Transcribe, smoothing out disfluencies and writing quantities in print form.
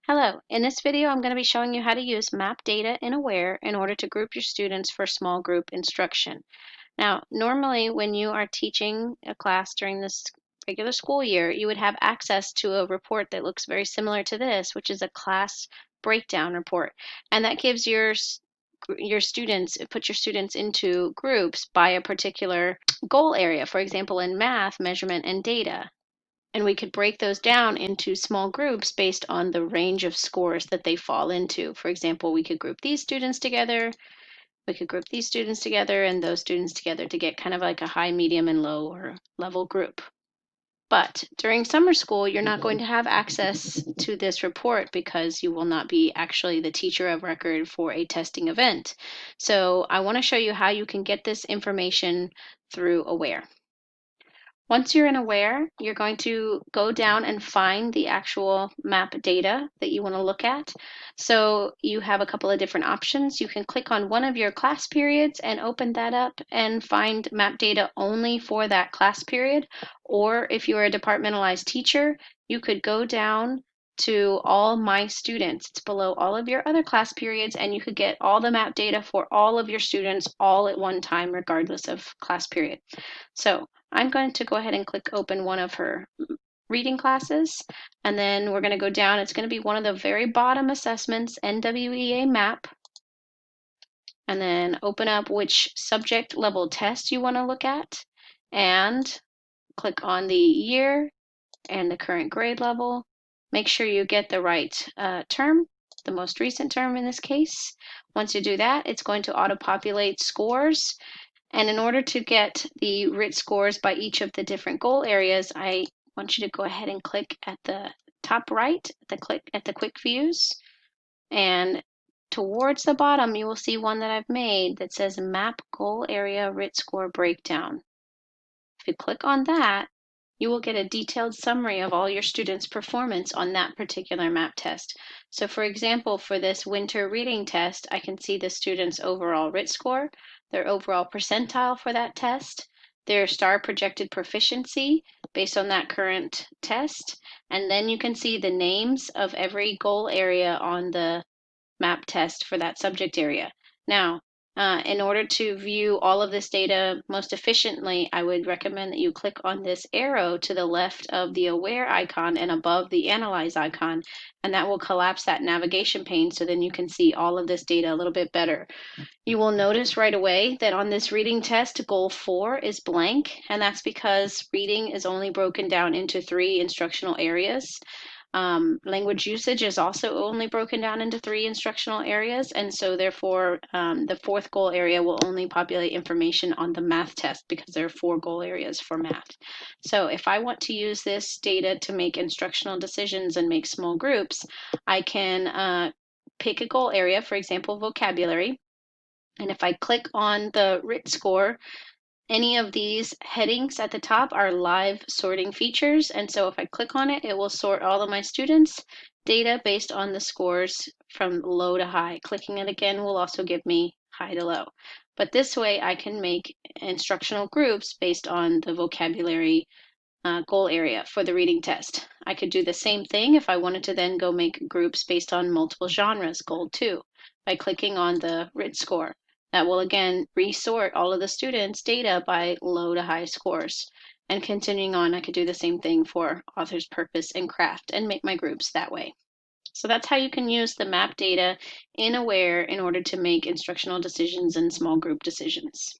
Hello, in this video I'm going to be showing you how to use map data in Aware in order to group your students for small group instruction. Now, normally when you are teaching a class during this regular school year, you would have access to a report that looks very similar to this, which is a class breakdown report. And that gives your students, it puts your students into groups by a particular goal area, for example, in math, measurement, and data. And we could break those down into small groups based on the range of scores that they fall into. For example, we could group these students together, we could group these students together and those students together to get kind of like a high, medium, and low or level group. But during summer school, you're not going to have access to this report because you will not be actually the teacher of record for a testing event. So I want to show you how you can get this information through Aware. Once you're in Aware, you're going to go down and find the actual map data that you want to look at. So you have a couple of different options. You can click on one of your class periods and open that up and find map data only for that class period. Or if you're a departmentalized teacher, you could go down to all my students. It's below all of your other class periods, and you could get all the map data for all of your students all at one time, regardless of class period. So I'm going to go ahead and click open one of her reading classes, and then we're going to go down. It's going to be one of the very bottom assessments, NWEA map, and then open up which subject level test you want to look at, and click on the year and the current grade level. Make sure you get the right term, the most recent term in this case. Once you do that, it's going to auto-populate scores. And in order to get the RIT scores by each of the different goal areas, I want you to go ahead and click at the top right, click at the quick views. And towards the bottom, you will see one that I've made that says Map Goal Area RIT Score Breakdown. If you click on that, you will get a detailed summary of all your students' performance on that particular map test. So for example, for this winter reading test, I can see the students' overall RIT score, their overall percentile for that test, their STAR projected proficiency based on that current test, and then you can see the names of every goal area on the map test for that subject area. Now, in order to view all of this data most efficiently, I would recommend that you click on this arrow to the left of the Aware icon and above the Analyze icon, and that will collapse that navigation pane so then you can see all of this data a little bit better. You will notice right away that on this reading test, goal 4 is blank, and that's because reading is only broken down into 3 instructional areas. Language usage is also only broken down into 3 instructional areas, and so therefore the 4th goal area will only populate information on the math test because there are 4 goal areas for math. So if I want to use this data to make instructional decisions and make small groups, I can pick a goal area, for example, vocabulary, and if I click on the RIT score, any of these headings at the top are live sorting features. And so if I click on it, it will sort all of my students' data based on the scores from low to high. Clicking it again will also give me high to low. But this way I can make instructional groups based on the vocabulary goal area for the reading test. I could do the same thing if I wanted to then go make groups based on multiple genres, goal 2, by clicking on the RIT score. That will again resort all of the students' data by low to high scores. And continuing on, I could do the same thing for author's purpose and craft and make my groups that way. So that's how you can use the map data in Aware in order to make instructional decisions and small group decisions.